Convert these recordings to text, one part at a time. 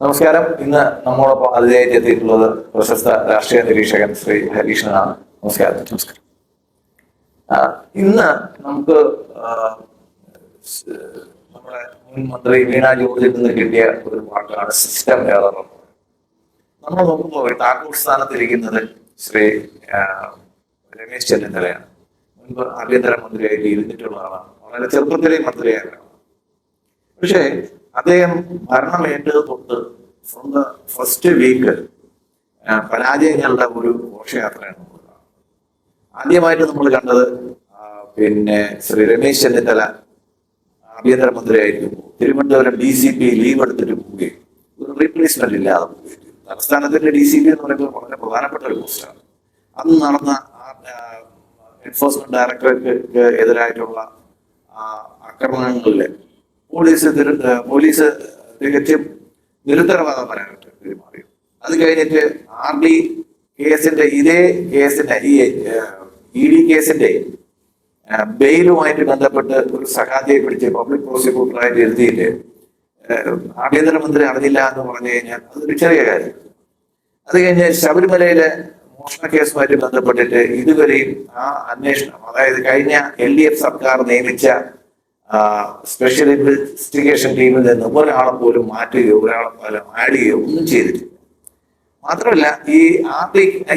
നമസ്കാരം. ഇന്ന് നമ്മോടൊപ്പം അതിഥിയായിട്ട് എത്തിയിട്ടുള്ളത് പ്രശസ്ത രാഷ്ട്രീയ നിരീക്ഷകൻ ശ്രീ ഹരീഷനാണ്. നമസ്കാരം. നമസ്കാരം. ഇന്ന് നമുക്ക് നമ്മുടെ മുൻ മന്ത്രി വീണ ജോർജിൽ നിന്ന് കിട്ടിയ ഒരു വാക്കാണ് സിസ്റ്റം എറർ. നമ്മൾ നോക്കുമ്പോൾ താക്കൂർ സ്ഥാനത്തിരിക്കുന്നത് ശ്രീ രമേശ് ചെന്നിത്തലയാണ്. മുൻപ് ആഭ്യന്തരമന്ത്രിയായിട്ട് ഇരുന്നിട്ടുള്ള ആളാണ്. വളരെ ചെറുപ്പത്തിലെ മന്ത്രിയായിരുന്നു. പക്ഷേ അദ്ദേഹം ഭരണമേറ്റത് തൊട്ട് ഫ്രം ദ ഫസ്റ്റ് വീക്ക് പരാജയങ്ങളുടെ ഒരു ഘോഷയാത്രയാണ് നമ്മൾ കാണുന്നത്. ആദ്യമായിട്ട് നമ്മൾ കണ്ടത് ശ്രീ രമേശ് ചെന്നിത്തല ആഭ്യന്തരമന്ത്രിയായിരിക്കും തിരുവനന്തപുരം DCP ലീവ് എടുത്തിട്ട് പോവുകയും ഒരു റീപ്ലേസ്മെന്റ് ഇല്ലാതെ പോവുകയും. തലസ്ഥാനത്തിന്റെ DCP എന്ന് പറയുമ്പോൾ വളരെ പ്രധാനപ്പെട്ട ഒരു പോസ്റ്റാണ്. അന്ന് നടന്ന എൻഫോഴ്സ്മെന്റ് ഡയറക്ടറേറ്റ് എതിരായിട്ടുള്ള ആക്രമണങ്ങളിൽ പോലീസ് തികച്ചും നിരുത്തരവാദപരമായിട്ട് പെരുമാറി. അത് കഴിഞ്ഞിട്ട് RD കേസിന്റെ ഇതേ കേസിന്റെ ED കേസിന്റെ ബെയിലുമായിട്ട് ബന്ധപ്പെട്ട് ഒരു സഹായിയെ പിടിച്ച് പബ്ലിക് പ്രോസിക്യൂട്ടറായിട്ട് എഴുതിയിട്ട് ആഭ്യന്തരമന്ത്രി അറിഞ്ഞില്ല എന്ന് പറഞ്ഞു കഴിഞ്ഞാൽ അതൊരു ചെറിയ കാര്യം. അത് കഴിഞ്ഞ് ശബരിമലയിലെ മോഷണ കേസുമായിട്ട് ബന്ധപ്പെട്ടിട്ട് ഇതുവരെയും ആ അന്വേഷണം, അതായത് കഴിഞ്ഞ LDF സർക്കാർ നിയമിച്ച സ്പെഷ്യൽ ഇൻവെസ്റ്റിഗേഷൻ ടീമിൽ നിന്ന് ഒരാളെ പോലും മാറ്റുകയോ ഒരാളെ പോലും ആഡ് ചെയ്യുകയോ ഒന്നും ചെയ്തിട്ടില്ല. മാത്രമല്ല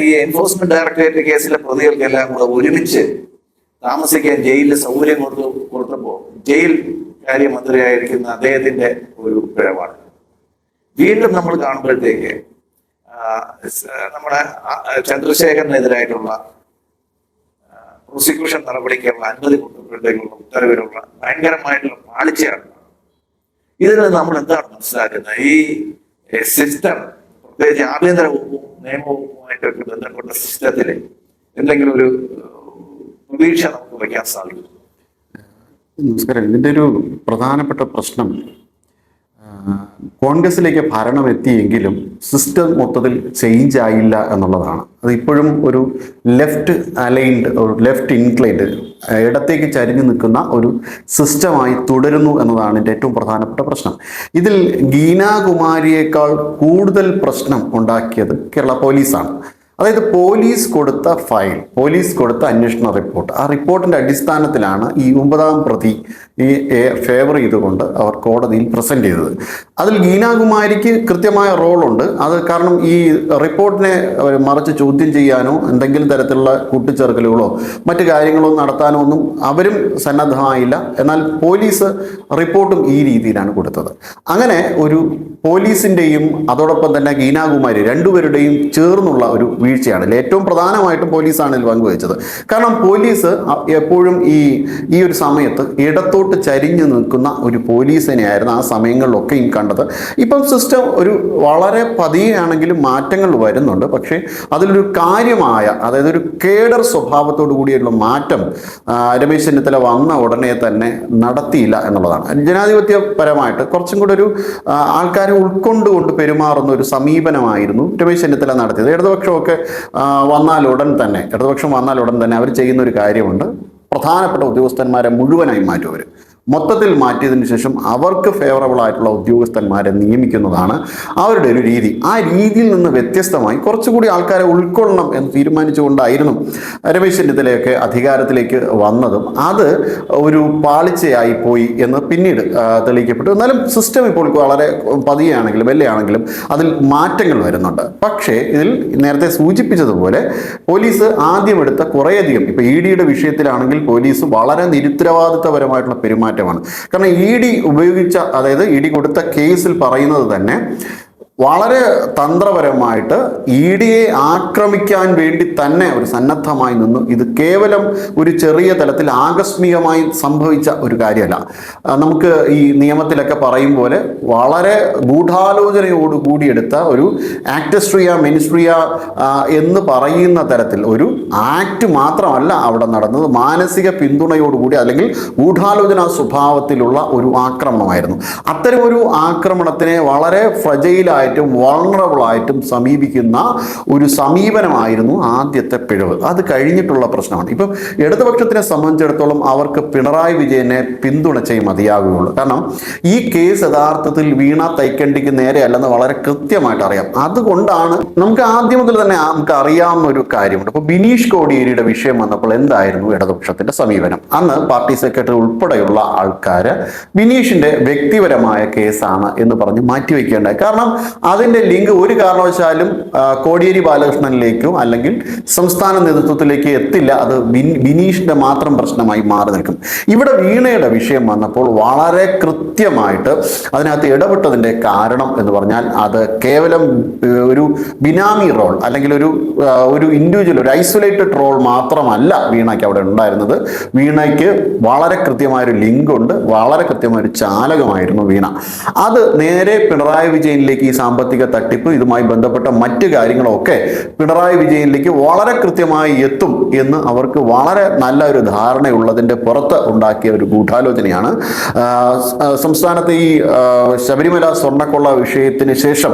ഈ എൻഫോഴ്സ്മെന്റ് ഡയറക്ടറേറ്റ് കേസിലെ പ്രതികൾക്കെല്ലാം കൂടെ ഒരുമിച്ച് താമസിക്കാൻ ജയിലിൽ സൗകര്യം കൊടുത്തപ്പോൾ ജയിൽ കാര്യമന്ത്രിയായിരിക്കുന്ന അദ്ദേഹത്തിന്റെ ഒരു പിഴവാണ്. വീണ്ടും നമ്മൾ കാണുമ്പോഴത്തേക്ക് നമ്മുടെ ചന്ദ്രശേഖരനെതിരായിട്ടുള്ള പ്രോസിക്യൂഷൻ നടപടിക്കുള്ള അനുമതി കൊടുത്തപ്പോഴത്തേക്കുള്ള ഉത്തരവിലുള്ള ഭയങ്കരമായിട്ടുള്ള പാളിച്ചയാണ്. ഇതിൽ നമ്മൾ എന്താണ് മനസ്സിലാക്കുന്നത്? ഈ സിസ്റ്റം, പ്രത്യേകിച്ച് ആഭ്യന്തര വകുപ്പും നിയമവകുപ്പുമായിട്ടൊക്കെ ബന്ധപ്പെട്ട സിസ്റ്റത്തിൽ എന്തെങ്കിലും ഒരു പ്രതീക്ഷ നമുക്ക് വയ്ക്കാൻ സാധിക്കും? നമസ്കാരം. ഇതിൻ്റെ ഒരു പ്രധാനപ്പെട്ട പ്രശ്നം കോൺഗ്രസിലേക്ക് ഭരണം എത്തിയെങ്കിലും സിസ്റ്റം മൊത്തത്തിൽ ചേഞ്ച് ആയില്ല എന്നുള്ളതാണ്. അത് ഇപ്പോഴും ഒരു ലെഫ്റ്റ് അലൈൻഡ്, ലെഫ്റ്റ് ഇൻക്ലൈൻഡ്, ഇടത്തേക്ക് ചരിഞ്ഞു നിൽക്കുന്ന ഒരു സിസ്റ്റമായി തുടരുന്നു എന്നതാണ് ഇതിൻ്റെ ഏറ്റവും പ്രധാനപ്പെട്ട പ്രശ്നം. ഇതിൽ ഗീനാകുമാരിയേക്കാൾ കൂടുതൽ പ്രശ്നം ഉണ്ടാക്കിയത് കേരള പോലീസാണ്. അതായത് പോലീസ് കൊടുത്ത ഫയൽ, പോലീസ് കൊടുത്ത അന്വേഷണ റിപ്പോർട്ട്, ആ റിപ്പോർട്ടിൻ്റെ അടിസ്ഥാനത്തിലാണ് ഈ 9ാം പ്രതി ഫേവർ ചെയ്തുകൊണ്ട് അവർ കോടതിയിൽ പ്രസന്റ് ചെയ്തത്. അതിൽ ഗീനാകുമാരിക്ക് കൃത്യമായ റോളുണ്ട്. അത് കാരണം ഈ റിപ്പോർട്ടിനെ മറിച്ച് ചോദ്യം ചെയ്യാനോ എന്തെങ്കിലും തരത്തിലുള്ള കൂട്ടിച്ചേർക്കലുകളോ മറ്റു കാര്യങ്ങളോ നടത്താനോ ഒന്നും അവരും സന്നദ്ധമായില്ല. എന്നാൽ പോലീസ് റിപ്പോർട്ടും ഈ രീതിയിലാണ് കൊടുത്തത്. അങ്ങനെ ഒരു പോലീസിൻ്റെയും അതോടൊപ്പം തന്നെ ഗീനാകുമാരി രണ്ടുപേരുടെയും ചേർന്നുള്ള ഒരു വീഴ്ചയാണ്. ഏറ്റവും പ്രധാനമായിട്ടും പോലീസാണ് ഇതിൽ പങ്കുവച്ചത്. കാരണം പോലീസ് എപ്പോഴും ഈ ഒരു സമയത്ത് ഇടത്തോട്ട് ചരിഞ്ഞു നിൽക്കുന്ന ഒരു പോലീസിനെയായിരുന്നു ആ സമയങ്ങളിലൊക്കെയും കണ്ടത്. ഇപ്പം സിസ്റ്റം ഒരു വളരെ പതിയെയാണെങ്കിലും മാറ്റങ്ങൾ വരുന്നുണ്ട്. പക്ഷേ അതിലൊരു കാര്യമായ, അതായത് ഒരു കേഡർ സ്വഭാവത്തോടു കൂടിയുള്ള മാറ്റം രമേശ് ചെന്നിത്തല വന്ന ഉടനെ തന്നെ നടത്തിയില്ല എന്നുള്ളതാണ്. ജനാധിപത്യപരമായിട്ട് കുറച്ചും കൂടെ ഒരു ആൾക്കാരെ ഉൾക്കൊണ്ടുകൊണ്ട് പെരുമാറുന്ന ഒരു സമീപനമായിരുന്നു രമേശ് ചെന്നിത്തല നടത്തിയത്. ഇടതുപക്ഷം വന്നാൽ ഉടൻ തന്നെ അവർ ചെയ്യുന്ന ഒരു കാര്യമുണ്ട്. പ്രധാനപ്പെട്ട ഉദ്യോഗസ്ഥന്മാരെ മുഴുവനായി മാറ്റും. അവർ മൊത്തത്തിൽ മാറ്റിയതിന് ശേഷം അവർക്ക് ഫേവറബിൾ ആയിട്ടുള്ള ഉദ്യോഗസ്ഥന്മാരെ നിയമിക്കുന്നതാണ് അവരുടെ ഒരു രീതി. ആ രീതിയിൽ നിന്ന് വ്യത്യസ്തമായി കുറച്ചുകൂടി ആൾക്കാരെ ഉൾക്കൊള്ളണം എന്ന് തീരുമാനിച്ചുകൊണ്ടായിരുന്നു രമേശ് ചെന്നിത്തലയൊക്കെ അധികാരത്തിലേക്ക് വന്നതും. അത് ഒരു പാളിച്ചയായി പോയി എന്ന് പിന്നീട് തെളിയിക്കപ്പെട്ടു. എന്നാലും സിസ്റ്റം ഇപ്പോൾ വളരെ പതിയാണെങ്കിലും വല്ലയാണെങ്കിലും അതിൽ മാറ്റങ്ങൾ വരുന്നുണ്ട്. പക്ഷേ ഇതിൽ നേരത്തെ സൂചിപ്പിച്ചതുപോലെ പോലീസ് ആദ്യം എടുത്ത കുറേയധികം, ഇപ്പോൾ EDയുടെ വിഷയത്തിലാണെങ്കിൽ പോലീസ് വളരെ നിരുത്തരവാദിത്തപരമായിട്ടുള്ള പെരുമാറ്റം. കാരണം അതായത് ED കൊടുത്ത കേസിൽ പറയുന്നത് തന്നെ വളരെ തന്ത്രപരമായിട്ട് EDയെ ആക്രമിക്കാൻ വേണ്ടി തന്നെ ഒരു സന്നദ്ധമായി നിന്നു. ഇത് കേവലം ഒരു ചെറിയ തലത്തിൽ ആകസ്മികമായി സംഭവിച്ച ഒരു കാര്യമല്ല. നമുക്ക് ഈ നിയമത്തിലൊക്കെ പറയും പോലെ വളരെ ഗൂഢാലോചനയോടുകൂടി എടുത്ത ഒരു ആക്ടസ്ട്രിയ മെനിസ്ട്രിയ എന്ന് പറയുന്ന തരത്തിൽ ഒരു ആക്ട് മാത്രമല്ല അവിടെ നടന്നത്. മാനസിക പിന്തുണയോടുകൂടി അല്ലെങ്കിൽ ഗൂഢാലോചന സ്വഭാവത്തിലുള്ള ഒരു ആക്രമണമായിരുന്നു. അത്തരം ഒരു ആക്രമണത്തിനെ വളരെ ഫ്രജൈലായി ആയിട്ടും വൾണറബിൾ ആയിട്ടും സമീപിക്കുന്ന ഒരു സമീപനമായിരുന്നു ആദ്യത്തെ പിഴവ്. അത് കഴിഞ്ഞിട്ടുള്ള പ്രശ്നമാണ്. ഇപ്പം ഇടതുപക്ഷത്തിനെ സംബന്ധിച്ചിടത്തോളം അവർക്ക് പിണറായി വിജയനെ പിന്തുണച്ചേ മതിയാകുകയുള്ളൂ. കാരണം ഈ കേസ് യഥാർത്ഥത്തിൽ വീണ തൈക്കണ്ടിക്ക് നേരെയല്ലെന്ന് വളരെ കൃത്യമായിട്ട് അറിയാം. അതുകൊണ്ടാണ് നമുക്ക് ആദ്യം മുതൽ തന്നെ നമുക്ക് അറിയാവുന്ന ഒരു കാര്യമുണ്ട്. ഇപ്പോൾ ബിനീഷ് കോടിയേരിയുടെ വിഷയം വന്നപ്പോൾ എന്തായിരുന്നു ഇടതുപക്ഷത്തിന്റെ സമീപനം? അന്ന് പാർട്ടി സെക്രട്ടറി ഉൾപ്പെടെയുള്ള ആൾക്കാർ ബിനീഷിന്റെ വ്യക്തിപരമായ കേസാണ് എന്ന് പറഞ്ഞ് മാറ്റിവെക്കേണ്ടായി. കാരണം അതിന്റെ ലിങ്ക് ഒരു കാരണവശാലും കോടിയേരി ബാലകൃഷ്ണനിലേക്കോ അല്ലെങ്കിൽ സംസ്ഥാന നേതൃത്വത്തിലേക്ക് എത്തില്ല. അത് ബിനീഷിന്റെ മാത്രം പ്രശ്നമായി മാറി നിൽക്കും. ഇവിടെ വീണയുടെ വിഷയം വന്നപ്പോൾ വളരെ കൃത്യമായിട്ട് അതിനകത്ത് ഇടപെട്ടതിന്റെ കാരണം എന്ന് പറഞ്ഞാൽ അത് കേവലം ഒരു ബിനാമി റോൾ അല്ലെങ്കിൽ ഒരു ഇൻഡിവിജ്വൽ, ഒരു ഐസൊലേറ്റഡ് റോൾ മാത്രമല്ല വീണയ്ക്ക് അവിടെ ഉണ്ടായിരുന്നത്. വീണയ്ക്ക് വളരെ കൃത്യമായൊരു ലിങ്ക് ഉണ്ട്, വളരെ കൃത്യമായൊരു ചാലകമായിരുന്നു വീണ. അത് നേരെ പിണറായി വിജയനിലേക്ക് ഈ സാമ്പത്തിക തട്ടിപ്പ്, ഇതുമായി ബന്ധപ്പെട്ട മറ്റ് കാര്യങ്ങളൊക്കെ പിണറായി വിജയനിലേക്ക് വളരെ കൃത്യമായി എത്തും എന്ന് അവർക്ക് വളരെ നല്ല ഒരു ധാരണയുള്ളതിൻ്റെ പുറത്ത് ഉണ്ടാക്കിയ ഒരു ഗൂഢാലോചനയാണ്. സംസ്ഥാനത്തെ ഈ ശബരിമല സ്വർണ്ണക്കൊള്ള വിഷയത്തിന് ശേഷം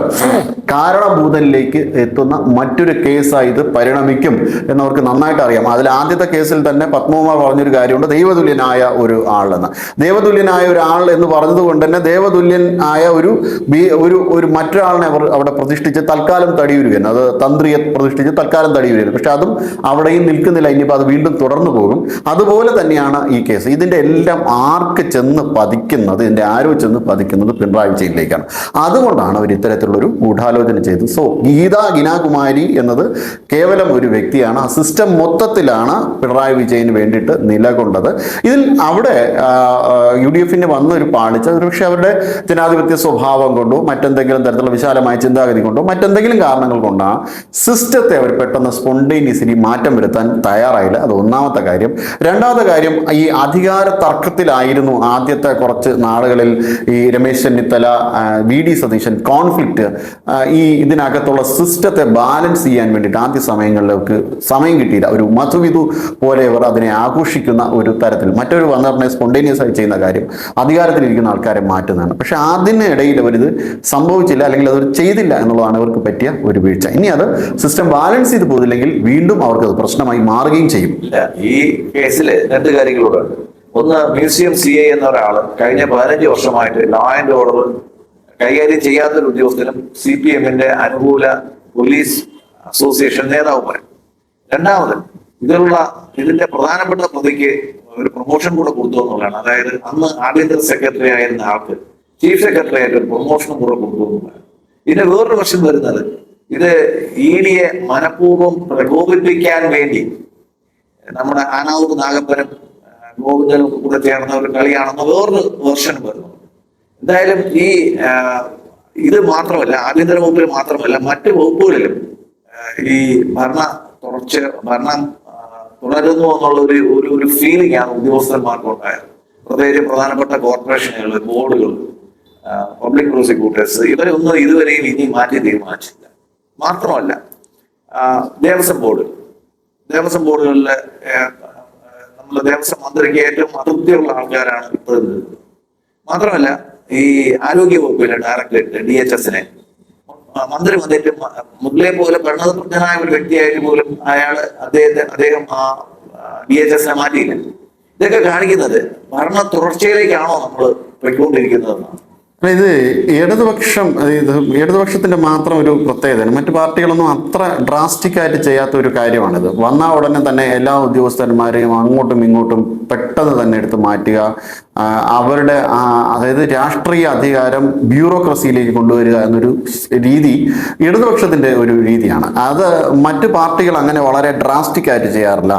കാരണഭൂതനിലേക്ക് എത്തുന്ന മറ്റൊരു കേസായി ഇത് പരിണമിക്കും എന്നവർക്ക് നന്നായിട്ട് അറിയാം. അതിൽ ആദ്യത്തെ കേസിൽ തന്നെ പത്മകുമാർ പറഞ്ഞൊരു കാര്യമുണ്ട്, ദൈവതുല്യനായ ഒരു ആളെന്ന്. ദൈവതുല്യനായ ഒരാൾ എന്ന് പറഞ്ഞതുകൊണ്ട് തന്നെ ദൈവതുല്യൻ ആയ ഒരു മറ്റൊരാളിനെ അവർ അവിടെ പ്രതിഷ്ഠിച്ച് തൽക്കാലം തടിയുരുകയാണ്. അത് തന്ത്രിയെ പ്രതിഷ്ഠിച്ച് തൽക്കാലം തടിയുരുകയാണ്. പക്ഷെ അതും അവിടെയും നിൽക്കുന്നില്ല. ഇനിയിപ്പോൾ അത് വീണ്ടും തുടർന്നു പോകും. അതുപോലെ തന്നെയാണ് ഈ കേസ്. ഇതിൻ്റെ എല്ലാം ആർക്ക് ചെന്ന് പതിക്കുന്നത്, ഇതിൻ്റെ ആരോ ചെന്ന് പതിക്കുന്നത് പിണറായി വിജയനിലേക്കാണ്. അതുകൊണ്ടാണ് അവർ ഇത്തരത്തിലുള്ളൊരു ഗൂഢാലോചന ചെയ്തത്. സോ ഗീനാകുമാരി എന്നത് കേവലം ഒരു വ്യക്തിയാണ്. ആ സിസ്റ്റം മൊത്തത്തിലാണ് പിണറായി വിജയന് വേണ്ടിയിട്ട് നിലകൊണ്ടത്. ഇതിൽ അവിടെ UDF വന്ന ഒരു പാളിച്ച ഒരുപക്ഷെ അവരുടെ ജനാധിപത്യ സ്വഭാവം കൊണ്ടോ മറ്റെന്തെങ്കിലും തരത്തിലുള്ള വിശാലമായ ചിന്താഗതി കൊണ്ടോ മറ്റെന്തെങ്കിലും കാരണങ്ങൾ കൊണ്ടാണ് സിസ്റ്റത്തെ അവർ പെട്ടെന്ന് സ്പോണ്ടേനിയസ്ലി മാറ്റം വരുത്താൻ തയ്യാറായില്ല. അത് ഒന്നാമത്തെ കാര്യം. രണ്ടാമത്തെ കാര്യം, ഈ അധികാര തർക്കത്തിലായിരുന്നു ആദ്യത്തെ കുറച്ച് നാളുകളിൽ ഈ രമേശ് ചെന്നിത്തല, VD സതീശൻ കോൺഫ്ലിക്റ്റ്. ഇതിനകത്തുള്ള സിസ്റ്റത്തെ ബാലൻസ് ചെയ്യാൻ വേണ്ടിയിട്ട് ആദ്യ സമയങ്ങളിലേക്ക് സമയം കിട്ടിയില്ല. ഒരു മധുവിധു പോലെ അവർ അതിനെ ആഘോഷിക്കുന്ന ഒരു തരത്തിൽ മറ്റൊരു വന്നറിനെ സ്പോണ്ടേനിയസ് ആയി ചെയ്യുന്ന കാര്യം അധികാരത്തിലിരിക്കുന്ന ആൾക്കാരെ മാറ്റുന്നതാണ്. പക്ഷെ അതിനിടയിൽ അവരിത് സംഭവിച്ചില്ല, അല്ലെങ്കിൽ അത് ചെയ്തില്ല എന്നുള്ളതാണ് ഇവർക്ക് പറ്റിയ ഒരു വീഴ്ച. ഇനി അത് സിസ്റ്റം ബാലൻസ് ചെയ്ത് പോയില്ലെങ്കിൽ വീണ്ടും അവർക്ക് അത് പ്രശ്നമായി മാറുകയും ചെയ്യും. ഈ കേസിൽ രണ്ട് കാര്യങ്ങളോട്. ഒന്ന്, മ്യൂസിയം CI എന്ന ഒരാൾ കഴിഞ്ഞ 15 വർഷമായിട്ട് ലോ ആൻഡ് ഓർഡർ കൈകാര്യം ചെയ്യാത്തൊരു ഉദ്യോഗസ്ഥനും CPM അനുകൂല പോലീസ് അസോസിയേഷൻ നേതാവുമാണ്. രണ്ടാമത്, ഇതിന്റെ പ്രധാനപ്പെട്ട പ്രതിക്ക് ഒരു പ്രൊമോഷൻ കൂടെ കൊടുത്തു എന്നുള്ളതാണ്. അതായത് അന്ന് ആഭ്യന്തര സെക്രട്ടറി ആയിരുന്ന ആൾക്ക് ചീഫ് സെക്രട്ടറി ആയിട്ട് ഒരു പ്രൊമോഷനും കൂടെ കൊടുത്തു എന്നുള്ളതാണ്. ഇതിന്റെ വേറൊരു വശം വരുന്നത്, ഇത് ED മനഃപൂർവ്വം പ്രകോപിപ്പിക്കാൻ വേണ്ടി നമ്മുടെ ആനാവൂർ നാഗപ്പനും ഗോവിന്ദനും കൂടെ ചേർന്ന ഒരു കളിയാണെന്ന വേറൊരു വേർഷൻ വരുന്നു. എന്തായാലും ഇത് മാത്രമല്ല, ആഭ്യന്തര വകുപ്പിൽ മാത്രമല്ല മറ്റ് വകുപ്പുകളിലും ഈ ഭരണം തുടരുന്നു എന്നുള്ള ഒരു ഫീലിംഗ് ആണ് ഉദ്യോഗസ്ഥന്മാർക്ക് ഉണ്ടായത്. പ്രത്യേകിച്ച് പ്രധാനപ്പെട്ട കോർപ്പറേഷനുകൾ, ബോർഡുകൾ, പബ്ലിക് പ്രോസിക്യൂട്ടേഴ്സ്, ഇവരൊന്നും ഇതുവരെയും ഇനി മാറ്റി തീരുമാനിച്ചില്ല. മാത്രമല്ല ദേവസ്വം ബോർഡുകളിൽ നമ്മുടെ ദേവസ്വം മന്ത്രിക്ക് ഏറ്റവും അതൃപ്തിയുള്ള ആൾക്കാരാണ് ഇപ്പോഴും നിൽക്കുന്നത്. മാത്രമല്ല ഈ ആരോഗ്യ വകുപ്പിലെ ഡയറക്ടറേറ്റ് DHS മന്ത്രി വന്നിട്ട് മുതലേ പോലെ ഭരണപ്രധാനായ ഒരു വ്യക്തിയായിട്ട് പോലും അദ്ദേഹം ആ DHS മാറ്റിയില്ല. ഇതൊക്കെ കാണിക്കുന്നത് ഭരണ തുടർച്ചയിലേക്കാണോ നമ്മൾ പോയിക്കൊണ്ടിരിക്കുന്നതെന്നാണ്. ഇത് ഇടതുപക്ഷത്തിന്റെ മാത്രം ഒരു പ്രത്യേകത. മറ്റു പാർട്ടികളൊന്നും അത്ര ഡ്രാസ്റ്റിക് ആയിട്ട് ചെയ്യാത്ത ഒരു കാര്യമാണിത്. വന്ന ഉടനെ തന്നെ എല്ലാ ഉദ്യോഗസ്ഥന്മാരെയും അങ്ങോട്ടും ഇങ്ങോട്ടും പെട്ടെന്ന് തന്നെ എടുത്ത് മാറ്റുക, അവരുടെ അതായത് രാഷ്ട്രീയ അധികാരം ബ്യൂറോക്രസിയിലേക്ക് കൊണ്ടുവരിക എന്നൊരു രീതി ഇടതുപക്ഷത്തിന്റെ ഒരു രീതിയാണ്. അത് മറ്റു പാർട്ടികൾ അങ്ങനെ വളരെ ഡ്രാസ്റ്റിക് ആയിട്ട് ചെയ്യാറില്ല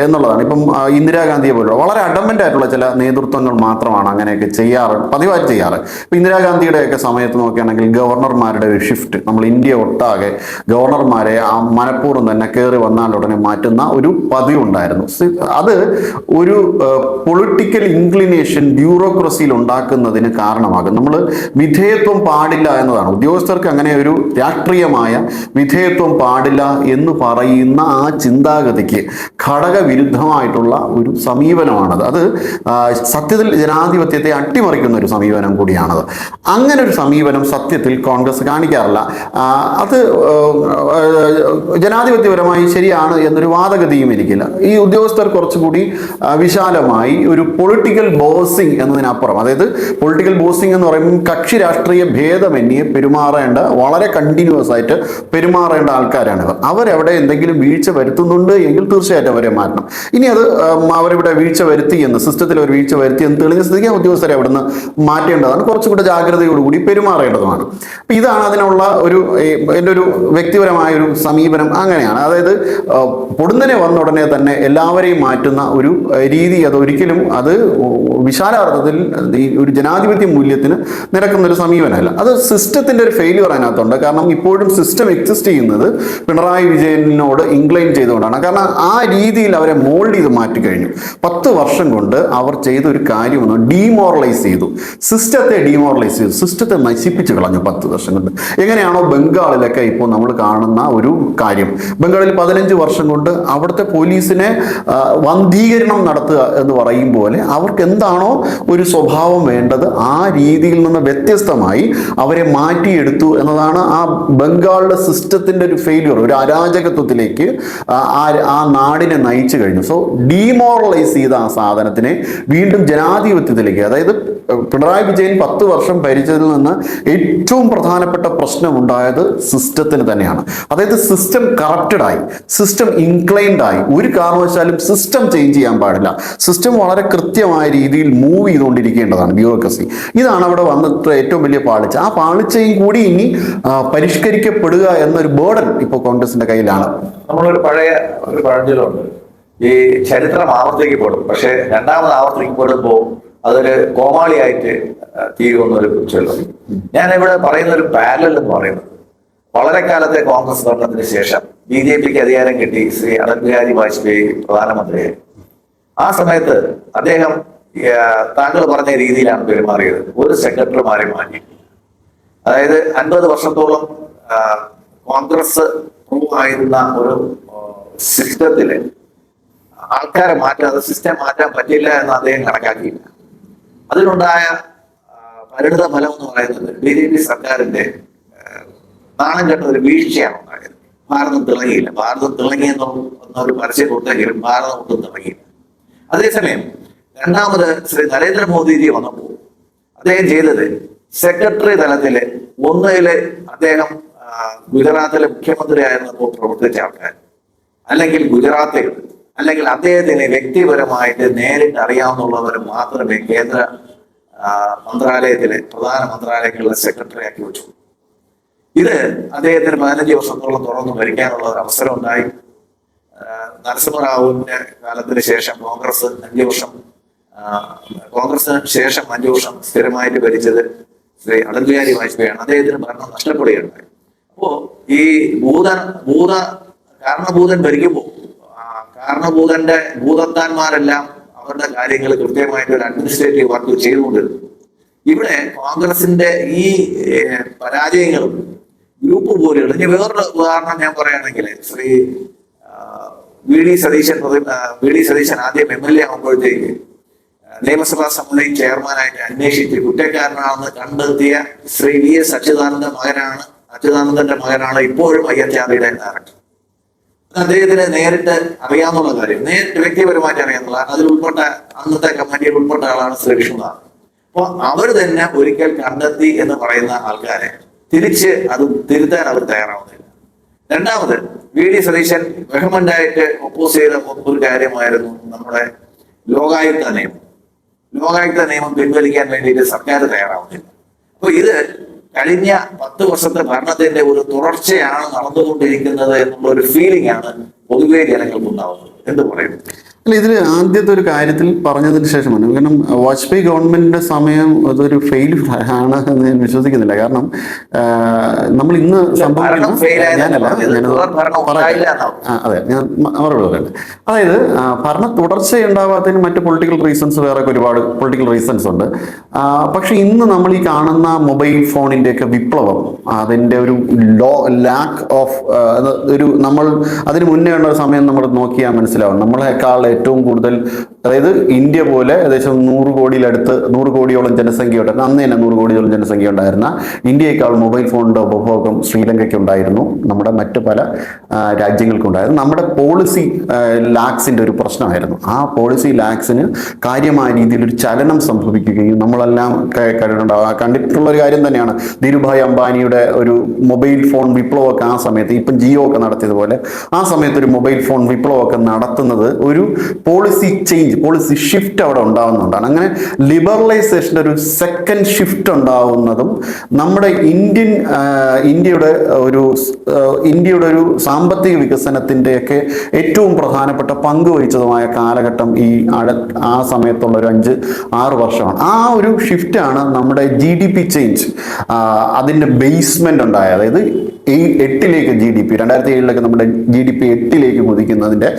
എന്നുള്ളതാണ്. ഇപ്പം ഇന്ദിരാഗാന്ധിയെ പോലുള്ള വളരെ അഡമന്റ് ആയിട്ടുള്ള ചില നേതൃത്വങ്ങൾ മാത്രമാണ് അങ്ങനെയൊക്കെ പതിവായി ചെയ്യാറ്. ഇപ്പം ഇന്ദിരാഗാന്ധിയുടെയൊക്കെ സമയത്ത് നോക്കുകയാണെങ്കിൽ ഗവർണർമാരുടെ ഒരു ഷിഫ്റ്റ്, നമ്മൾ ഇന്ത്യ ഒട്ടാകെ ഗവർണർമാരെ മനഃപൂർവ്വം തന്നെ കയറി വന്നാൽ ഉടനെ മാറ്റുന്ന ഒരു പതിവുണ്ടായിരുന്നു. അത് ഒരു പൊളിറ്റിക്കൽ ഇൻക്ലിനേഷൻ ബ്യൂറോക്രസിയിൽ ഉണ്ടാക്കുന്നതിന് കാരണമാകും. നമ്മൾ വിധേയത്വം പാടില്ല എന്നതാണ്. ഉദ്യോഗസ്ഥർക്ക് അങ്ങനെ ഒരു രാഷ്ട്രീയമായ വിധേയത്വം പാടില്ല എന്ന് പറയുന്ന ആ ചിന്താഗതിക്ക് ഘടകവിരുദ്ധമായിട്ടുള്ള ഒരു സമീപനമാണത്. അത് സത്യത്തിൽ ജനാധിപത്യത്തെ അട്ടിമറിക്കുന്ന ഒരു സമീപനം കൂടിയാണത്. അങ്ങനെ ഒരു സമീപനം സത്യത്തിൽ കോൺഗ്രസ് കാണിക്കാറില്ല. അത് ജനാധിപത്യപരമായി ശരിയാണ് എന്നൊരു വാദഗതിയും എനിക്കില്ല. ഈ ഉദ്യോഗസ്ഥർ കുറച്ചുകൂടി വിശാലമായി ഒരു പൊളിറ്റിക്കൽ ബോസിംഗ് എന്നതിനപ്പുറം, അതായത് പൊളിറ്റിക്കൽ ബോസിംഗ് എന്ന് പറയുമ്പോൾ കക്ഷി രാഷ്ട്രീയ ഭേദമന്യേ പെരുമാറേണ്ട, വളരെ കണ്ടിന്യൂസ് ആയിട്ട് പെരുമാറേണ്ട ആൾക്കാരാണ് ഇവർ. അവരെവിടെ എന്തെങ്കിലും വീഴ്ച വരുത്തുന്നുണ്ട് എങ്കിൽ തീർച്ചയായിട്ടും അവരെ മാറ്റണം. ഇനി അത് അവരിവിടെ വീഴ്ച വരുത്തി എന്ന്, സിസ്റ്റത്തിൽ ഒരു വീഴ്ച വരുത്തി എന്ന് തെളിഞ്ഞ സ്ഥിതിക്ക് ഉദ്യോഗസ്ഥരെ അവിടുന്ന് മാറ്റേണ്ടതാണ്, കുറച്ചുകൂടി ജാഗ്രതയോടുകൂടി പെരുമാറേണ്ടതുമാണ്. അപ്പം ഇതാണ് അതിനുള്ള എൻ്റെ ഒരു വ്യക്തിപരമായൊരു സമീപനം അങ്ങനെയാണ്. അതായത് പൊടുന്നനെ വന്ന ഉടനെ തന്നെ എല്ലാവരെയും മാറ്റുന്ന ഒരു രീതി അതൊരിക്കലും അത് വിശാലാർത്ഥത്തിൽ ഈ ഒരു ജനാധിപത്യ മൂല്യത്തിന് നിരക്കുന്ന ഒരു സമീപനമല്ല. അത് സിസ്റ്റത്തിൻ്റെ ഒരു ഫെയിലിയർ അതിനകത്തുണ്ട്. കാരണം ഇപ്പോഴും സിസ്റ്റം എക്സിസ്റ്റ് ചെയ്യുന്നത് പിണറായി വിജയനോട് ഇൻക്ലൈൻ ചെയ്തുകൊണ്ടാണ്. കാരണം ആ രീതിയിൽ അവരെ മോൾഡ് ചെയ്ത് മാറ്റിക്കഴിഞ്ഞു. 10 വർഷം കൊണ്ട് അവർ ചെയ്ത ഒരു കാര്യമെന്ന് ഡീമോറലൈസ് ചെയ്തു, സിസ്റ്റത്തെ ഡീമോറലൈസ് ചെയ്തു, സിസ്റ്റത്തെ നശിപ്പിച്ച് കളഞ്ഞു 10 വർഷം കൊണ്ട്. എങ്ങനെയാണോ ബംഗാളിലൊക്കെ ഇപ്പോൾ നമ്മൾ കാണുന്ന ഒരു കാര്യം, ബംഗാളിൽ 15 വർഷം കൊണ്ട് അവിടുത്തെ പോലീസിനെ വന്ധീകരണം നടത്തുക എന്ന് പറയും പോലെ അവർക്ക് എന്താണോ ഒരു സ്വഭാവം വേണ്ടത് ആ രീതിയിൽ നിന്ന് വ്യത്യസ്തമായി അവരെ മാറ്റിയെടുത്തു എന്നതാണ് ആ ബംഗാളിലെ സിസ്റ്റത്തിൻ്റെ ഒരു ഫെയിലിയർ, ഒരു അരാജകത്വത്തിലേക്ക് ആ നാടിനെ നയിച്ചു കഴിഞ്ഞു. സോ ഡീമോറലൈസ് ചെയ്ത ആ സാധനത്തിനെ വീണ്ടും ജനാധിപത്യത്തിലേക്ക്, അതായത് പിണറായി വിജയൻ 10 വർഷം ഭരിച്ചതിൽ നിന്ന് ഏറ്റവും പ്രധാനപ്പെട്ട പ്രശ്നമുണ്ടായത് സിസ്റ്റത്തിന് തന്നെയാണ്. അതായത് സിസ്റ്റം കറപ്റ്റഡായി, സിസ്റ്റം ഇൻക്ലൈൻഡ് ആയി. ഒരു കാരണവശാലും സിസ്റ്റം ചേഞ്ച് ചെയ്യാൻ പാടില്ല. സിസ്റ്റം വളരെ കൃത്യമായ രീതിയിൽ മൂവ് ചെയ്തുകൊണ്ടിരിക്കേണ്ടതാണ്, ബ്യൂറോക്രസി. ഇതാണ് അവിടെ വന്നിട്ട് ഏറ്റവും വലിയ പാളിച്ച. ആ പാളിച്ചയും കൂടി ഇനി പരിഷ്കരിക്കപ്പെടുക എന്നൊരു ബേർഡൻ ഇപ്പോൾ കോൺഗ്രസിന്റെ കയ്യിലാണ്. നമ്മളൊരു പഴയ ഒരു പഴഞ്ചൊല്ലുണ്ട്, ഈ ചരിത്രം ആവർത്തിക്കപ്പെടും, പക്ഷെ രണ്ടാമത് ആവർത്തിക്കപ്പെടുമ്പോൾ അതൊരു കോമാളിയായിട്ട് തീരുമെന്നൊരു ചൊല്ലും. ഞാൻ ഇവിടെ പറയുന്ന ഒരു പാരലൽ എന്ന് പറയുന്നത്, വളരെ കാലത്തെ കോൺഗ്രസ് ഭരണത്തിന് ശേഷം BJPക്ക് അധികാരം കിട്ടി, ശ്രീ അടൽ ബിഹാരി വാജ്പേയി പ്രധാനമന്ത്രിയായി. ആ സമയത്ത് അദ്ദേഹം താങ്കൾ പറഞ്ഞ രീതിയിലാണ് പെരുമാറിയത്. ഒരു സെക്രട്ടറിമാരെ മാറ്റി, അതായത് 50 വർഷത്തോളം കോൺഗ്രസ് ആയിരുന്ന ഒരു സിസ്റ്റത്തില് ആൾക്കാരെ മാറ്റാതെ സിസ്റ്റം മാറ്റാൻ പറ്റില്ല എന്ന് അദ്ദേഹം കണക്കാക്കിയില്ല. അതിനുണ്ടായ പരിണിത ഫലം എന്ന് പറയുന്നത് BJP സർക്കാരിന്റെ നാണം കെട്ട ഒരു വീഴ്ചയാണ് ഉണ്ടായത്. ഭാരതം തിളങ്ങിയില്ല. ഭാരതം തിളങ്ങിയെന്നൊരു പരസ്യം കൊടുത്തെങ്കിലും ഭാരതം ഒട്ടും തിളങ്ങിയില്ല. അതേസമയം രണ്ടാമത് ശ്രീ നരേന്ദ്രമോദിജി വന്നപ്പോൾ അദ്ദേഹം ചെയ്തത് സെക്രട്ടറി തലത്തില് ഒന്നില് അദ്ദേഹം ഗുജറാത്തിലെ മുഖ്യമന്ത്രി ആയിരുന്നപ്പോൾ പ്രവർത്തിച്ച ആൾക്കാർ, അല്ലെങ്കിൽ ഗുജറാത്തുകൾ, അല്ലെങ്കിൽ അദ്ദേഹത്തിന് വ്യക്തിപരമായിട്ട് നേരിട്ട് അറിയാവുന്നവർ മാത്രമേ കേന്ദ്ര മന്ത്രാലയത്തിലെ പ്രധാന മന്ത്രാലയങ്ങളിലെ സെക്രട്ടറി ആക്കി വെച്ചു. ഇത് അദ്ദേഹത്തിന് 15 വർഷത്തോളം തുറന്നു ഭരിക്കാനുള്ള ഒരു അവസരം ഉണ്ടായി. നരസിംഹറാവുവിന്റെ കാലത്തിന് ശേഷം കോൺഗ്രസിന് ശേഷം 5 വർഷം സ്ഥിരമായിട്ട് ഭരിച്ചത് ശ്രീ അടൽ ബിഹാരി വാജ്പേയിയാണ്. അദ്ദേഹത്തിന് ഭരണം നഷ്ടപ്പെടുകയുണ്ടായി. അപ്പോ ഈ കാരണഭൂതൻ ഭരിക്കുമ്പോൾ ഭൂതത്താന്മാരെല്ലാം അവരുടെ കാര്യങ്ങൾ കൃത്യമായിട്ട് ഒരു അഡ്മിനിസ്ട്രേറ്റീവ് വർക്ക് ചെയ്തുകൊണ്ടിരുന്നു. ഇവിടെ കോൺഗ്രസിന്റെ ഈ പരാജയങ്ങളും ഗ്രൂപ്പ് പോലെയുള്ള, ഇനി വേറൊരു ഉദാഹരണം ഞാൻ പറയുകയാണെങ്കിൽ, ശ്രീ വി ഡി സതീശൻ ആദ്യം MLA ആകുമ്പോഴത്തേക്ക് നിയമസഭാ സമിതി ചെയർമാനായിട്ട് അന്വേഷിച്ച് കുറ്റക്കാരനാണെന്ന് കണ്ടെത്തിയ ശ്രീ VS അച്യുതാനന്ദന്റെ മകനാണ് ഇപ്പോഴും IHRയുടെ ഡയറക്ടർ. അദ്ദേഹത്തിന് നേരിട്ട് അറിയാവുന്ന കാര്യം, നേരിട്ട് വ്യക്തിപരമായിട്ട് അറിയാവുന്ന, അതിൽ ഉൾപ്പെട്ട അന്നത്തെ കമ്മിറ്റിയിൽ ഉൾപ്പെട്ട ആളാണ് ശ്രീ വിഷ്ണുനാഥ്. അപ്പോൾ അവർ തന്നെ ഒരിക്കൽ കണ്ടെത്തി എന്ന് പറയുന്ന ആൾക്കാരെ തിരിച്ച് അത് തിരുത്താൻ അവർ തയ്യാറാവുന്നില്ല. രണ്ടാമത് VD സതീശൻ വെഹമന്റായിട്ട് ഒപ്പോസ് ചെയ്ത ഒരു കാര്യമായിരുന്നു നമ്മുടെ ലോകായുക്ത നിയമം പിൻവലിക്കാൻ വേണ്ടിയിട്ട് സർക്കാർ തയ്യാറാവുന്നില്ല. അപ്പൊ ഇത് കഴിഞ്ഞ 10 വർഷത്തെ ഭരണത്തിന്റെ ഒരു തുടർച്ചയാണ് നടന്നുകൊണ്ടിരിക്കുന്നത് എന്നുള്ള ഒരു ഫീലിംഗ് ആണ് പൊതുവെ ജനങ്ങൾക്ക് ഉണ്ടാവുന്നത്. എന്ത് പറയുന്നു? അല്ല, ഇതിൽ ആദ്യത്തെ ഒരു കാര്യത്തിൽ പറഞ്ഞതിന് ശേഷമാണ്, കാരണം വാജ്പേയി ഗവൺമെന്റിന്റെ സമയം അതൊരു ഫെയിലിയർ ആണ് എന്ന് ഞാൻ വിശ്വസിക്കുന്നില്ല. കാരണം നമ്മൾ ഇന്ന് സംഭവിക്കുന്ന അതെ ഞാൻ മറുപടി പറയട്ടെ. അതായത് ഭരണ തുടർച്ചയുണ്ടാവാത്തതിന് മറ്റ് പൊളിറ്റിക്കൽ റീസൺസ്, വേറെ ഒരുപാട് പൊളിറ്റിക്കൽ റീസൺസ് ഉണ്ട്. പക്ഷെ ഇന്ന് നമ്മൾ ഈ കാണുന്ന മൊബൈൽ ഫോണിന്റെയൊക്കെ വിപ്ലവം, അതിന്റെ ഒരു ലാക്ക് ഓഫ് നമ്മൾ അതിന് മുന്നേ ഉള്ള സമയം നമ്മൾ നോക്കിയാൽ മനസ്സിലാവും. നമ്മളെക്കാൾ ഏറ്റവും കൂടുതൽ അതായത് ഇന്ത്യ പോലെ ഏകദേശം 100 കോടിയോളം ജനസംഖ്യയുണ്ട്, അന്ന് തന്നെ 100 കോടിയോളം ജനസംഖ്യ ഉണ്ടായിരുന്ന ഇന്ത്യയേക്കാൾ മൊബൈൽ ഫോണിന്റെ ഉപഭോഗം ശ്രീലങ്കയ്ക്ക് ഉണ്ടായിരുന്നു, നമ്മുടെ മറ്റ് പല രാജ്യങ്ങൾക്കുണ്ടായിരുന്നു. നമ്മുടെ പോളിസി ലാക്സിന്റെ ഒരു പ്രശ്നമായിരുന്നു. ആ പോളിസി ലാക്സിന് കാര്യമായ രീതിയിൽ ഒരു ചലനം സംഭവിക്കുകയും നമ്മളെല്ലാം കണ്ടിട്ടുള്ള ഒരു കാര്യം തന്നെയാണ്. ധീരുഭായ് അംബാനിയുടെ ഒരു മൊബൈൽ ഫോൺ വിപ്ലവമൊക്കെ ആ സമയത്ത്, ഇപ്പം ജിയോ ഒക്കെ നടത്തിയതുപോലെ ആ സമയത്ത് ഒരു മൊബൈൽ ഫോൺ വിപ്ലവമൊക്കെ നടത്തുന്നത് ഒരു പോളിസി ഷിഫ്റ്റ് അവിടെ ഉണ്ടാവുന്നതുകൊണ്ടാണ്. അങ്ങനെ ലിബറലൈസേഷൻ്റെ ഒരു സെക്കൻഡ് ഷിഫ്റ്റ് ഉണ്ടാവുന്നതും നമ്മുടെ ഇന്ത്യയുടെ ഒരു സാമ്പത്തിക വികസനത്തിൻ്റെയൊക്കെ ഏറ്റവും പ്രധാനപ്പെട്ട പങ്ക് വഹിച്ചതുമായ കാലഘട്ടം ആ സമയത്തുള്ള ഒരു 5-6 വർഷമാണ്. ആ ഒരു ഷിഫ്റ്റാണ് നമ്മുടെ GDP ചേഞ്ച്, അതിൻ്റെ ബേസ്മെന്റ് ഉണ്ടായത്. അതായത് 8ലേക്ക് GDP 2007 നമ്മുടെ GDP 8ലേക്ക് കുതിക്കുന്നതിൻ്റെ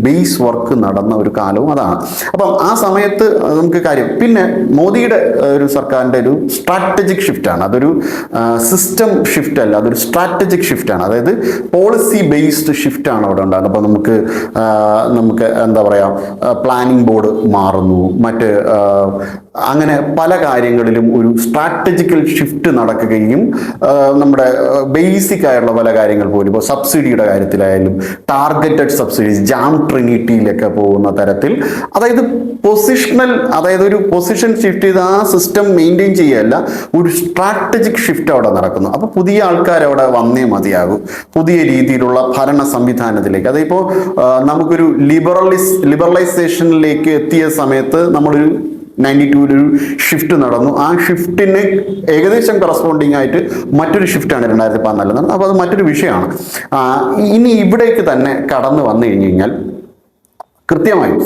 ബേസ് വർക്ക് നടന്ന ഒരു കാലവും അതാണ്. അപ്പം ആ സമയത്ത് നമുക്ക് കാര്യം, പിന്നെ മോദിയുടെ ഒരു സർക്കാരിൻ്റെ ഒരു സ്ട്രാറ്റജിക് ഷിഫ്റ്റാണ്, അതൊരു സിസ്റ്റം ഷിഫ്റ്റ് അല്ല, അതൊരു സ്ട്രാറ്റജിക് ഷിഫ്റ്റാണ്. അതായത് പോളിസി ബേസ്ഡ് ഷിഫ്റ്റാണ് അവിടെ ഉണ്ടാകുന്നത്. അപ്പോൾ നമുക്ക് എന്താ പറയുക, പ്ലാനിംഗ് ബോർഡ് മാറുന്നു, അങ്ങനെ പല കാര്യങ്ങളിലും ഒരു സ്ട്രാറ്റജിക്കൽ ഷിഫ്റ്റ് നടക്കുകയും നമ്മുടെ ബേസിക് ആയിട്ടുള്ള പല കാര്യങ്ങൾ പോലും, ഇപ്പോൾ സബ്സിഡിയുടെ കാര്യത്തിലായാലും ടാർഗറ്റഡ് സബ്സിഡീസ്, ജാം ട്രിനിറ്റിയിലൊക്കെ പോകുന്ന തരത്തിൽ, അതായത് ഒരു പൊസിഷൻ ഷിഫ്റ്റ് ചെയ്ത് ആ സിസ്റ്റം മെയിൻറ്റെയിൻ ചെയ്യുകയല്ല, ഒരു സ്ട്രാറ്റജിക് ഷിഫ്റ്റ് അവിടെ നടക്കുന്നു. അപ്പോൾ പുതിയ ആൾക്കാർ അവിടെ വന്നേ മതിയാകും, പുതിയ രീതിയിലുള്ള ഭരണ സംവിധാനത്തിലേക്ക്. അതിപ്പോൾ നമുക്കൊരു ലിബറലൈസേഷനിലേക്ക് എത്തിയ സമയത്ത് നമ്മളൊരു 92 ഒരു ഷിഫ്റ്റ് നടന്നു. ആ ഷിഫ്റ്റിന് ഏകദേശം കറസ്പോണ്ടിങ് ആയിട്ട് മറ്റൊരു ഷിഫ്റ്റാണ് 2014 നടന്നത്. അപ്പോൾ അത് മറ്റൊരു വിഷയമാണ്. ഇനി ഇവിടേക്ക് തന്നെ കടന്നു വന്നു കഴിഞ്ഞു കഴിഞ്ഞാൽ കൃത്യമായും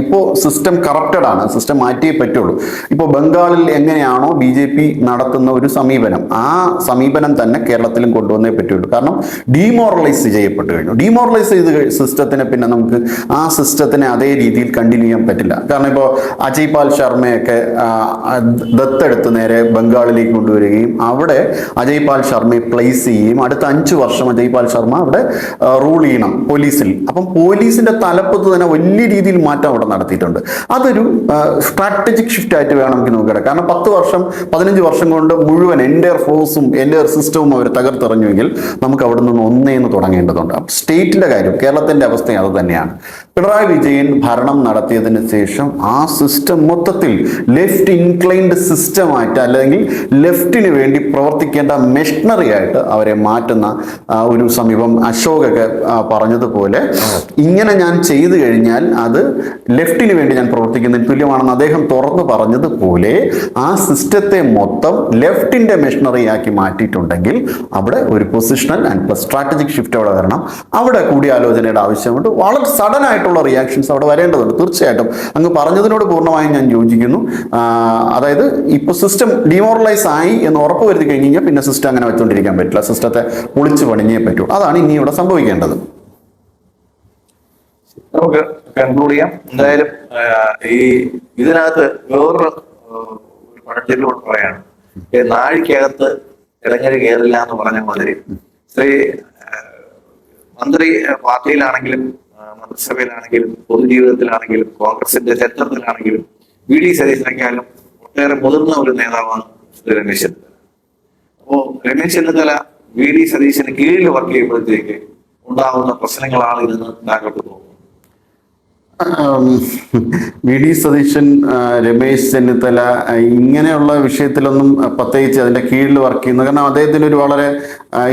ഇപ്പോൾ സിസ്റ്റം കറപ്റ്റഡ് ആണ്, സിസ്റ്റം മാറ്റിയേ പറ്റുള്ളൂ. ഇപ്പോൾ ബംഗാളിൽ എങ്ങനെയാണോ BJP നടത്തുന്ന ഒരു സമീപനം, ആ സമീപനം തന്നെ കേരളത്തിലും കൊണ്ടുവന്നേ പറ്റുള്ളൂ. കാരണം ഡീമോറലൈസ് ചെയ്യപ്പെട്ടു കഴിഞ്ഞു. ഡീമോറലൈസ് ചെയ്ത് സിസ്റ്റത്തിനെ പിന്നെ നമുക്ക് ആ സിസ്റ്റത്തിനെ അതേ രീതിയിൽ കണ്ടിന്യൂ ചെയ്യാൻ പറ്റില്ല. കാരണം ഇപ്പോൾ അജയ് പാൽ ശർമ്മയൊക്കെ ദത്തെടുത്ത് നേരെ ബംഗാളിലേക്ക് കൊണ്ടുവരികയും അവിടെ അജയ് പാൽ ശർമ്മയെ പ്ലേസ് ചെയ്യുകയും അടുത്ത 5 വർഷം അജയ് പാൽ ശർമ്മ അവിടെ റൂൾ ചെയ്യണം പോലീസിൽ. അപ്പം പോലീസിന്റെ തലപ്പത്ത് തന്നെ വലിയ രീതിയിൽ മാറ്റം അവിടെ നടത്തിയിട്ടുണ്ട്. അതൊരു സ്ട്രാറ്റജിക് ഷിഫ്റ്റ് ആയിട്ട് വേണം നമുക്ക് നോക്കിയാൽ. കാരണം 15 വർഷം കൊണ്ട് മുഴുവൻ എൻ്റയർ ഫോഴ്സും എൻ്റയർ സിസ്റ്റവും അവർ തകർത്തെറിഞ്ഞുവെങ്കിൽ നമുക്ക് അവിടെ നിന്ന് ഒന്നേന്ന് തുടങ്ങേണ്ടതുണ്ട്. അപ്പം സ്റ്റേറ്റിന്റെ കാര്യം, കേരളത്തിന്റെ അവസ്ഥയും അത് തന്നെയാണ്. പിണറായി വിജയൻ ഭരണം നടത്തിയതിന് ശേഷം ആ സിസ്റ്റം മൊത്തത്തിൽ ലെഫ്റ്റ് ഇൻക്ലൈൻഡ് സിസ്റ്റമായിട്ട്, അല്ലെങ്കിൽ ലെഫ്റ്റിന് വേണ്ടി പ്രവർത്തിക്കേണ്ട മെഷീനറി ആയിട്ട് അവരെ മാറ്റുന്ന ഒരു സമീപം. അശോകൊക്കെ പറഞ്ഞതുപോലെ ഇങ്ങനെ ഞാൻ ചെയ്തു കഴിഞ്ഞാൽ അത് ലെഫ്റ്റിന് വേണ്ടി ഞാൻ പ്രവർത്തിക്കുന്നതിന് തുല്യമാണെന്ന് അദ്ദേഹം തുറന്നു പറഞ്ഞതുപോലെ ആ സിസ്റ്റത്തെ മൊത്തം ലെഫ്റ്റിന്റെ മെഷീനറി ആക്കി മാറ്റിയിട്ടുണ്ടെങ്കിൽ അവിടെ ഒരു പൊസിഷണൽ ആൻഡ് സ്ട്രാറ്റജിക് ഷിഫ്റ്റ് അവിടെ വരണം. അവിടെ കൂടിയാലോചനയുടെ ആവശ്യമുണ്ട്. വളരെ സഡൻ ആയിട്ടുള്ള റിയാക്ഷൻസ് അവിടെ വരേണ്ടതുണ്ട്. തീർച്ചയായിട്ടും അങ്ങ് പറഞ്ഞതിനോട് പൂർണ്ണമായും ഞാൻ യോജിക്കുന്നു. അതായത് ഇപ്പോൾ സിസ്റ്റം ഡിമോറലൈസ് ആയി എന്ന് ഉറപ്പ് വരുത്തി കഴിഞ്ഞ് കഴിഞ്ഞാൽ പിന്നെ സിസ്റ്റം അങ്ങനെ വെച്ചുകൊണ്ടിരിക്കാൻ പറ്റില്ല. സിസ്റ്റത്തെ പൊളിച്ചു പണിഞ്ഞേ പറ്റൂ. അതാണ് ഇനി ഇവിടെ സംഭവിക്കേണ്ടത്. നമുക്ക് കൺക്ലൂഡ് ചെയ്യാം. എന്തായാലും ഇതിനകത്ത് വേറൊരു പഴഞ്ചൊല്ലോട് പറയാണ്, നാഴിക്കകത്ത് ഇടങ്ങഴി കയറില്ല എന്ന് പറഞ്ഞ മാതിരി മന്ത്രി പാർട്ടിയിലാണെങ്കിലും മന്ത്രിസഭയിലാണെങ്കിലും പൊതുജീവിതത്തിലാണെങ്കിലും കോൺഗ്രസിന്റെ ചരിത്രത്തിലാണെങ്കിലും VD സതീശനേക്കാളും ഒട്ടേറെ മുതിർന്ന ഒരു നേതാവാണ് രമേശ് ചെന്നിത്തല. അപ്പോ രമേശ് ചെന്നിത്തല VD സതീശന് കീഴിൽ വർക്ക് ചെയ്യുമ്പോഴത്തേക്ക് ഉണ്ടാകുന്ന പ്രശ്നങ്ങളാണ് ഇതെന്ന് താങ്കൾക്ക് തോന്നുന്നു? VD സതീശൻ, രമേശ് ചെന്നിത്തല ഇങ്ങനെയുള്ള വിഷയത്തിലൊന്നും പ്രത്യേകിച്ച് അതിൻ്റെ കീഴിൽ വർക്ക് ചെയ്യുന്നത്, കാരണം അദ്ദേഹത്തിന് ഒരു വളരെ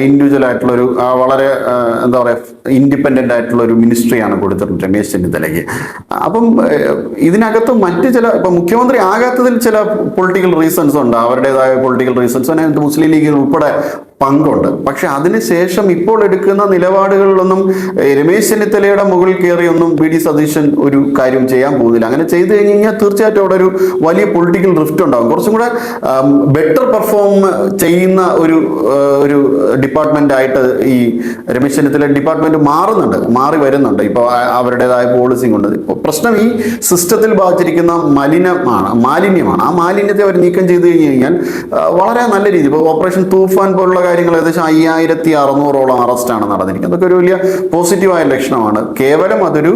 ഇൻഡിവിജ്വൽ ആയിട്ടുള്ളൊരു വളരെ എന്താ പറയുക ഇൻഡിപെൻഡൻ്റ് ആയിട്ടുള്ള ഒരു മിനിസ്ട്രിയാണ് കൊടുത്തിട്ടുണ്ട് രമേശ് ചെന്നിത്തലയ്ക്ക്. അപ്പം ഇതിനകത്ത് മറ്റ് ചില, ഇപ്പം മുഖ്യമന്ത്രി ആകാത്തതിൽ ചില പൊളിറ്റിക്കൽ റീസൺസ് ഉണ്ട്, അവരുടേതായ പൊളിറ്റിക്കൽ റീസൺസ്. അതിനകത്ത് മുസ്ലിം ലീഗിന് ഉൾപ്പെടെ പങ്കുണ്ട്. പക്ഷെ അതിനുശേഷം ഇപ്പോൾ എടുക്കുന്ന നിലപാടുകളിലൊന്നും രമേശ് ചെന്നിത്തലയുടെ മുകളിൽ കയറിയൊന്നും VD സതീശൻ ഒരു കാര്യം ചെയ്യാൻ പോകുന്നില്ല. അങ്ങനെ ചെയ്തു കഴിഞ്ഞ് കഴിഞ്ഞാൽ തീർച്ചയായിട്ടും അവിടെ ഒരു വലിയ പൊളിറ്റിക്കൽ റിഫ്റ്റ് ഉണ്ടാകും. കുറച്ചും കൂടെ ബെറ്റർ പെർഫോം ചെയ്യുന്ന ഒരു ഡിപ്പാർട്ട്മെന്റ് ആയിട്ട് ഈ രമേശ് ചെന്നിത്തല ഡിപ്പാർട്ട്മെന്റ് മാറി വരുന്നുണ്ട്. ഇപ്പോൾ അവരുടേതായ പോളിസി കൊണ്ട്. ഇപ്പോൾ പ്രശ്നം ഈ സിസ്റ്റത്തിൽ ബാധിച്ചിരിക്കുന്ന മാലിന്യമാണ്. ആ മാലിന്യത്തെ അവർ നീക്കം ചെയ്ത് കഴിഞ്ഞ് കഴിഞ്ഞാൽ വളരെ നല്ല രീതി, ഇപ്പോൾ ഓപ്പറേഷൻ തൂഫാൻ പോലുള്ള കാര്യങ്ങൾ ഏകദേശം 5600ഓളം അറസ്റ്റാണ് നടന്നിരിക്കുന്നത്. അതൊക്കെ ഒരു വലിയ പോസിറ്റീവായ ലക്ഷണമാണ്. കേവലം അതൊരു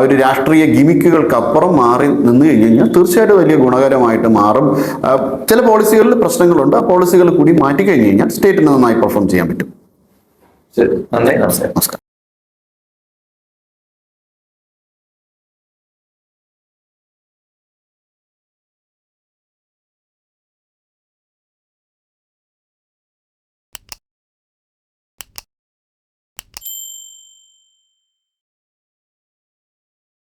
ഒരു രാഷ്ട്രീയ ഗിമിക്കുകൾക്ക് അപ്പുറം മാറി നിന്ന് കഴിഞ്ഞാൽ തീർച്ചയായിട്ടും വലിയ ഗുണകരമായിട്ട് മാറും. ചില പോളിസികളിൽ പ്രശ്നങ്ങളുണ്ട്, ആ പോളിസികൾ കൂടി മാറ്റി കഴിഞ്ഞ് കഴിഞ്ഞാൽ സ്റ്റേറ്റിന് നന്നായി പെർഫോം ചെയ്യാൻ പറ്റും. ശരി, നന്ദി, നമസ്കാരം. നമസ്കാരം.